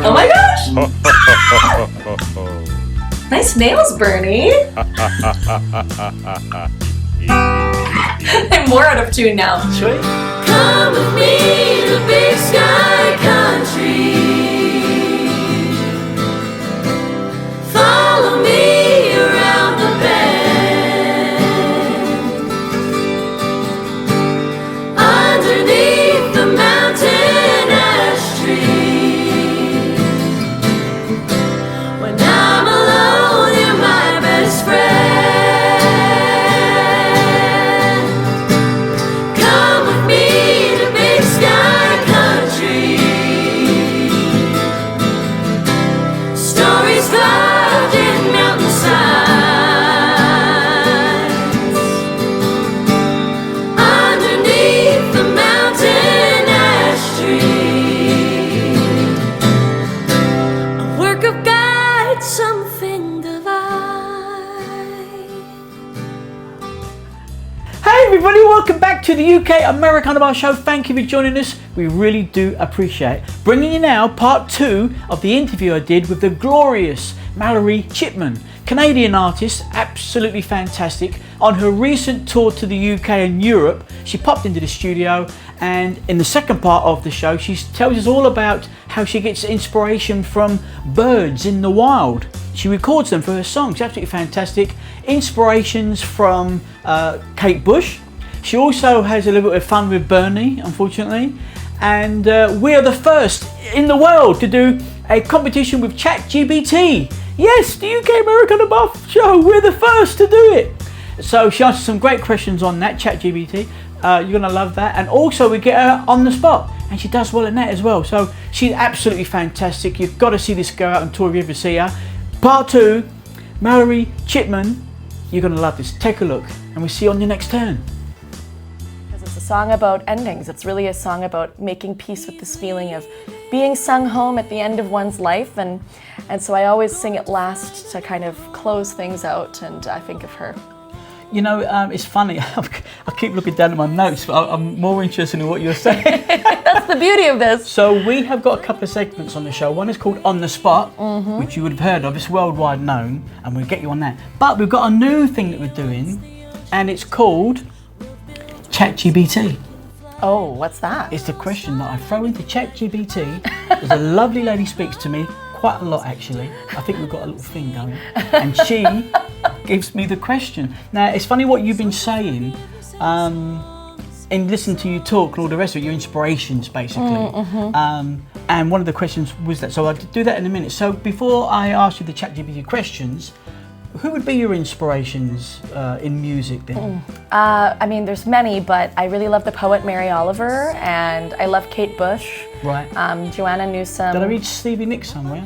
Oh my gosh! Nice nails, Bernie. I'm more out of tune now. Sweet. Come with me to Big Sky Country. Follow me around the bend. Underneath the mountain ash tree. When I'm alone, you're my best friend. Come with me to Big Sky Country. Stories carved in mountainsides. Underneath the mountain ash tree. A work of God, something divine. Hey everybody, welcome back to the UK Americana show. Thank you for joining us. We really do appreciate it. Bringing you now part 2 of the interview I did with the glorious Mallory Chipman, Canadian artist, absolutely fantastic. On her recent tour to the UK and Europe, she popped into the studio, and in the second part of the show, she tells us all about how she gets inspiration from birds in the wild. She records them for her songs, absolutely fantastic. Inspirations from Kate Bush. She also has a little bit of fun with Bernie, unfortunately. And we are the first in the world to do a competition with ChatGPT. Yes, the UK Americana Buff show, we're the first to do it. So she answered some great questions on that, ChatGPT. You're gonna love that. And also we get her on the spot, and she does well in that as well. So she's absolutely fantastic. You've got to see this girl out on tour if you ever see her. Part 2, Mallory Chipman. You're gonna love this. Take a look, and we'll see you on your next turn. Because it's a song about endings. It's really a song about making peace with this feeling of being sung home at the end of one's life, and so I always sing it last to kind of close things out, and I think of her. You know, it's funny. I keep looking down at my notes, but I'm more interested in what you're saying. That's the beauty of this. So we have got a couple of segments on the show. One is called On the Spot, which you would have heard of. It's worldwide known, and we'll get you on that. But we've got a new thing that we're doing, and it's called ChatGPT. Oh, what's that? It's the question that I throw into ChatGPT. There's a lovely lady speaks to me, quite a lot actually. I think we've got a little thing going. And she gives me the question. Now, it's funny what you've been saying, in listening to you talk and all the rest of it, your inspirations basically. And one of the questions was that, so I'll do that in a minute. So before I ask you the ChatGPT questions, who would be your inspirations in music then? I mean, there's many, but I really love the poet Mary Oliver, and I love Kate Bush. Right. Joanna Newsom. Did I read Stevie Nicks somewhere?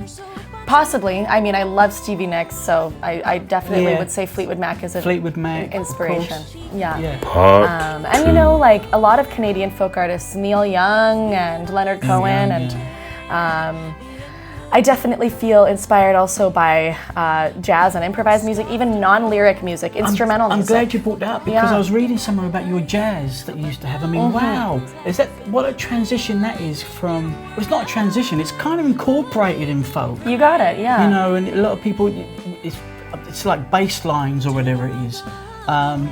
Possibly. I mean, I love Stevie Nicks, so I definitely Yeah. would say Fleetwood Mac is an Fleetwood Mac, inspiration. of course. Yeah. Yeah. And you know, like a lot of Canadian folk artists, Neil Young and Leonard Cohen, and I definitely feel inspired also by jazz and improvised music, even non-lyric music, instrumental I'm music. glad you brought that up, because Yeah. I was reading somewhere about your jazz that you used to have. I mean, wow, is that what a transition that is from? Well, it's not a transition; it's kind of incorporated in folk. You got it, yeah. You know, and a lot of people, it's like bass lines or whatever it is.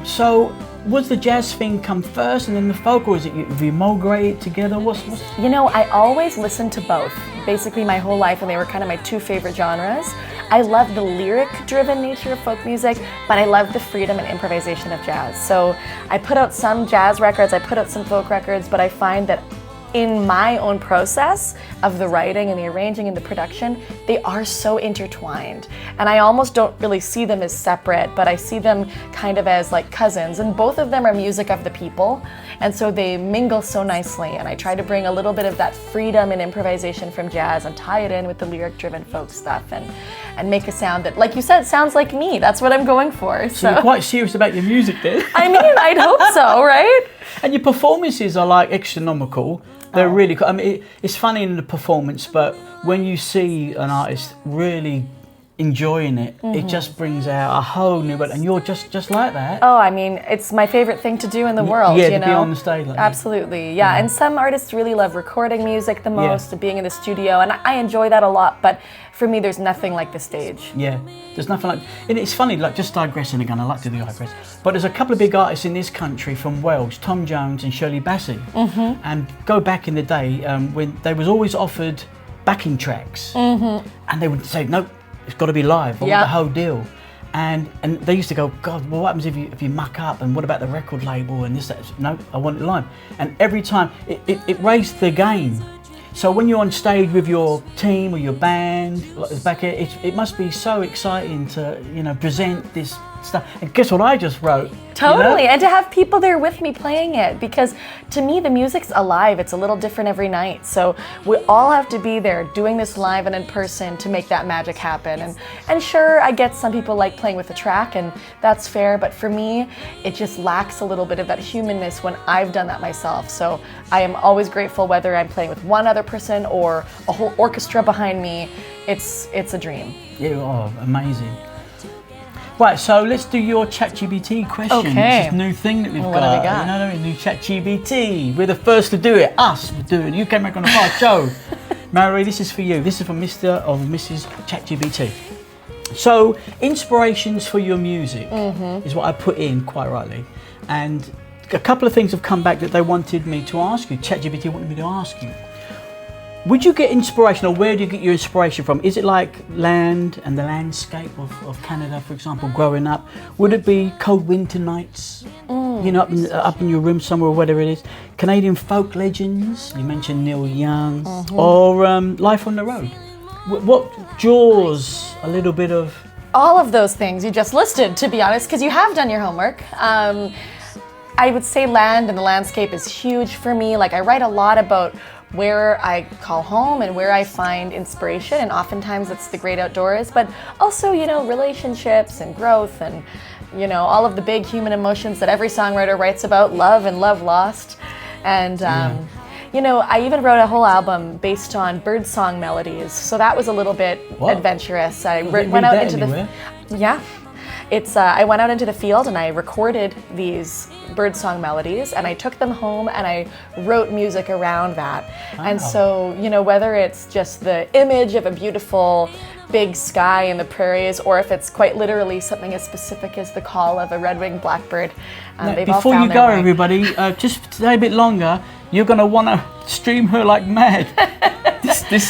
So, was the jazz thing come first and then the folk, or is it you migrated together? What's? You know, I always listened to both, basically my whole life, and they were kind of my two favorite genres. I love the lyric-driven nature of folk music, but I love the freedom and improvisation of jazz. So I put out some jazz records, I put out some folk records, but I find that in my own process of the writing and the arranging and the production, they are so intertwined. And I almost don't really see them as separate, but I see them kind of as like cousins. And both of them are music of the people. And so they mingle so nicely. And I try to bring a little bit of that freedom and improvisation from jazz and tie it in with the lyric-driven folk stuff and make a sound that, like you said, sounds like me. That's what I'm going for. So you're quite serious about your music then? I mean, I'd hope so, right? And your performances are like astronomical. They're really cool. I mean, it's funny in the performance, but when you see an artist really enjoying it, it just brings out a whole new, and you're just like that. Oh, I mean, it's my favorite thing to do in the world, Yeah, you to know? be on the stage like that. Absolutely, yeah. And some artists really love recording music the most, and being in the studio, and I enjoy that a lot, but for me, there's nothing like the stage. Yeah, there's nothing like, and it's funny, like just digressing again, I like to digress, but there's a couple of big artists in this country from Wales, Tom Jones and Shirley Bassey, and go back in the day when they was always offered backing tracks, and they would say, no, it's got to be live, I want the whole deal. And they used to go, God, well, what happens if you muck up, and what about the record label and this, that? No, I want it live. And every time, it raised the game. So when you're on stage with your team or your band, like back here, it must be so exciting to, you know, present this stuff. And guess what I just wrote? Totally, You know? and to have people there with me playing it, because to me the music's alive. It's a little different every night, so we all have to be there doing this live and in person to make that magic happen. And sure, I get some people like playing with the track, and that's fair, but for me it just lacks a little bit of that humanness when I've done that myself. So I am always grateful whether I'm playing with one other person or a whole orchestra behind me. It's a dream. Yeah, oh, amazing. Right, so let's do your ChatGPT question. Okay. It's this new thing that we've What got. have we got? You know what I mean? New ChatGPT. We're the first to do it. Us, we're doing it. UK Americana Bar show. Mallory, this is for you. This is from Mr. or Mrs. ChatGPT. So, inspirations for your music is what I put in, quite rightly. And a couple of things have come back that they wanted me to ask you. ChatGPT wanted me to ask you. Would you get inspiration, or where do you get your inspiration from? Is it like land and the landscape of Canada, for example, growing up? Would it be cold winter nights, you know, up in your room somewhere, or whatever it is? Canadian folk legends, you mentioned Neil Young, or life on the road? What draws a little bit of... All of those things you just listed, to be honest, because you have done your homework. I would say land and the landscape is huge for me. Like, I write a lot about where I call home and where I find inspiration, and oftentimes it's the great outdoors, but also, you know, relationships and growth and, you know, all of the big human emotions that every songwriter writes about, love and love lost. And you know, I even wrote a whole album based on birdsong melodies, so that was a little bit adventurous. I went out into I went out into the field and I recorded these birdsong melodies, and I took them home and I wrote music around that. And so, you know, whether it's just the image of a beautiful big sky in the prairies, or if it's quite literally something as specific as the call of a red-winged blackbird, they've all Before found you their go, way. everybody, just stay a bit longer. You're going to want to stream her like mad.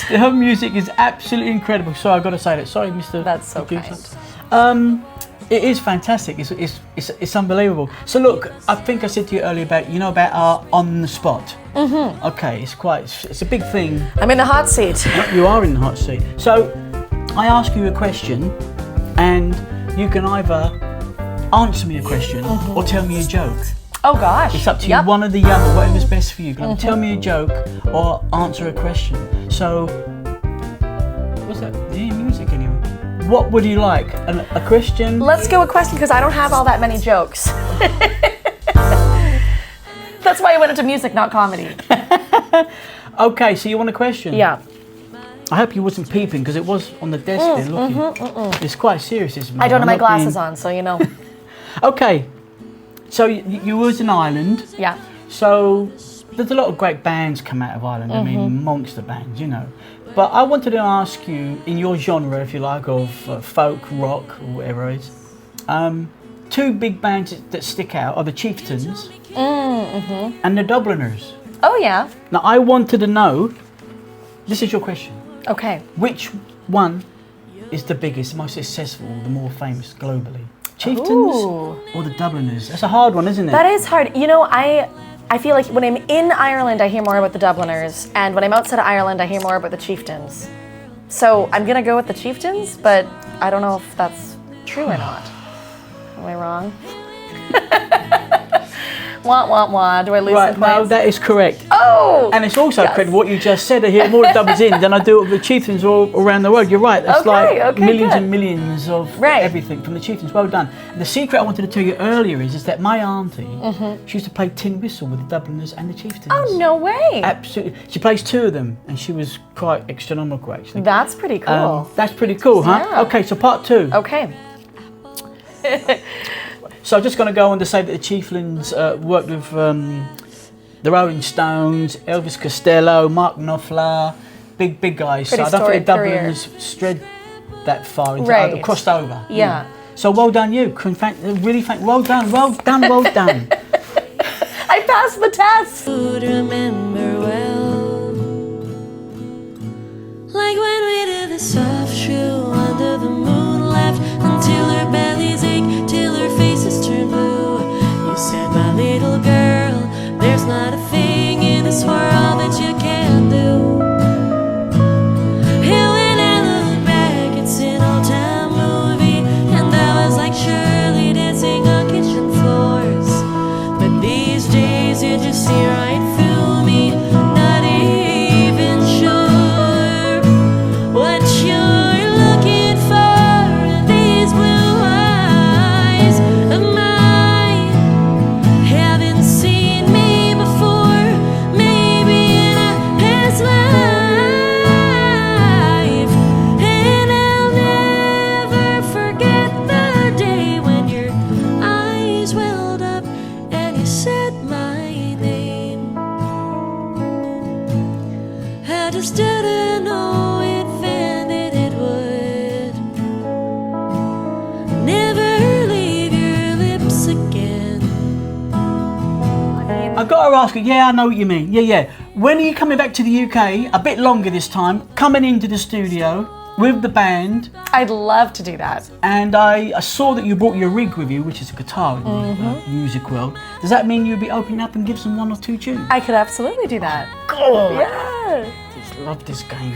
Her music is absolutely incredible. So I've got to say that. Sorry, Mr. That's so Producer. kind. It is fantastic. It's unbelievable. So look, I think I said to you earlier about, you know, about our on the spot. Okay, it's a big thing. I'm in the hot seat. You are in the hot seat. So I ask you a question, and you can either answer me a question or tell me a joke. Oh gosh. It's up to you, one or the other, whatever's best for you. You can tell me a joke or answer a question. So, what's that? Do you hear music anyway? What would you like? A question? Let's go with question, because I don't have all that many jokes. That's why I went into music, not comedy. Okay, so you want a question? Yeah. I hope you wasn't peeping, because it was on the desk there looking. It's quite serious, isn't it? I don't have I'm my not glasses being- on, so you know. Okay, so you was in Ireland. Yeah. So there's a lot of great bands come out of Ireland. I mean, monster bands, you know. But I wanted to ask you, in your genre, if you like, of folk, rock, or whatever it is, two big bands that stick out are the Chieftains and the Dubliners. Oh yeah. Now I wanted to know, this is your question, Okay. which one is the biggest, the most successful, the more famous globally? Chieftains Ooh. or the Dubliners? That's a hard one, isn't it? That is hard. You know, I feel like when I'm in Ireland, I hear more about the Dubliners, and when I'm outside of Ireland, I hear more about the Chieftains. So I'm gonna go with the Chieftains, but I don't know if that's true or not. Am I wrong? Wah, wah, wah. Do I lose Right, some no, points? that is correct. Oh! And it's also Yes. credible what you just said. I hear more doubles in than I do with the chieftains all around the world. You're right. That's Okay, like okay, millions good. and millions of Right. everything from the chieftains. Well done. And the secret I wanted to tell you earlier is that my auntie, she used to play tin whistle with the Dubliners and the chieftains. Oh, no way. Absolutely. She plays two of them, and she was quite astronomical, actually. That's pretty cool. That's pretty cool, huh? Yeah. Okay, so part two. Okay. So I'm just going to go on to say that the Chieftains worked with the Rolling Stones, Elvis Costello, Mark Knopfler, big guys. Pretty so I don't think storied the career. Dubliners strayed that far into Right. crossed over. Yeah. So well done, you. Well done, well done, well done. I passed the test. Would remember well, like when we did the soft shoe under the moon, laughed until our bellies ache, till our faces turn blue. You said, my little girl, there's not a thing in this world that you can't do. And when I look back, it's an old-time movie, and I was like Shirley dancing on kitchen floors. But these days you just see right through me, not even sure what you're looking for in these blue eyes of mine. Haven't seen me before, maybe in a past life. And I'll never forget the day when your eyes welled up and you said my name. I just didn't know it then that it would never leave your lips again. I've got to ask you, I know what you mean. Yeah. When are you coming back to the UK? A bit longer this time, coming into the studio with the band. I'd love to do that. And I saw that you brought your rig with you, which is a guitar in the music world. Does that mean you'll be opening up and give some one or two tunes? I could absolutely do that. God, Yeah. I just love this game.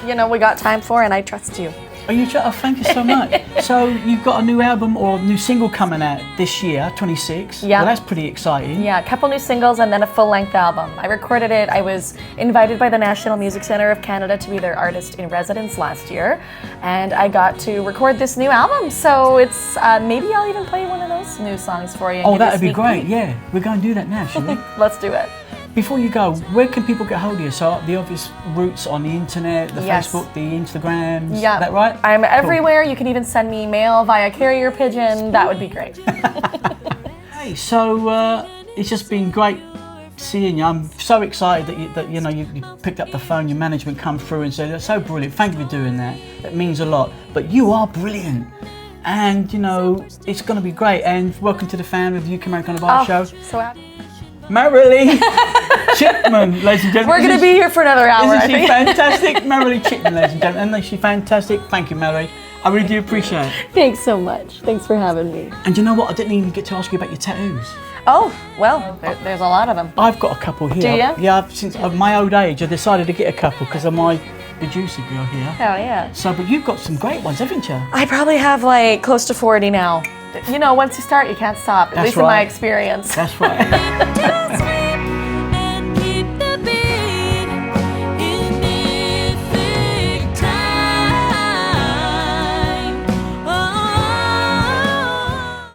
You know, we got time for, and I trust you. Oh, thank you so much. So you've got a new album or new single coming out this year, 26. Yeah. Well, that's pretty exciting. Yeah, a couple new singles and then a full-length album. I recorded it. I was invited by the National Music Centre of Canada to be their artist in residence last year, and I got to record this new album. So it's maybe I'll even play one of those new songs for you. and Oh, give you a that'd be sneak great. peek. Yeah, we're going to do that now, shall we? Let's do it. Before you go, where can people get hold of you? So the obvious routes on the internet, the Yes. Facebook, the Instagrams. Yeah, Is that right? I'm everywhere. You can even send me mail via carrier pigeon. That would be great. Hey, so it's just been great seeing you. I'm so excited that you picked up the phone, your management come through and said, that's so brilliant. Thank you for doing that. That means a lot. But you are brilliant. And, it's going to be great. And welcome to the family of the UK Americana Bar Show. So happy. Mallory Chipman, ladies and gentlemen. We're going to be here for another hour, I Isn't she think. fantastic? Mallory Chipman, ladies and gentlemen. Isn't she fantastic? Thank you, Mallory. I really do appreciate it. Thanks so much. Thanks for having me. And you know what? I didn't even get to ask you about your tattoos. Oh, well, there's a lot of them. I've got a couple here. Do ya? Yeah, since my old age, I decided to get a couple because of my producer girl here. Hell yeah. So, but you've got some great ones, haven't you? I probably have like close to 40 now. Once you start, you can't stop. At That's least in my right. experience. That's right.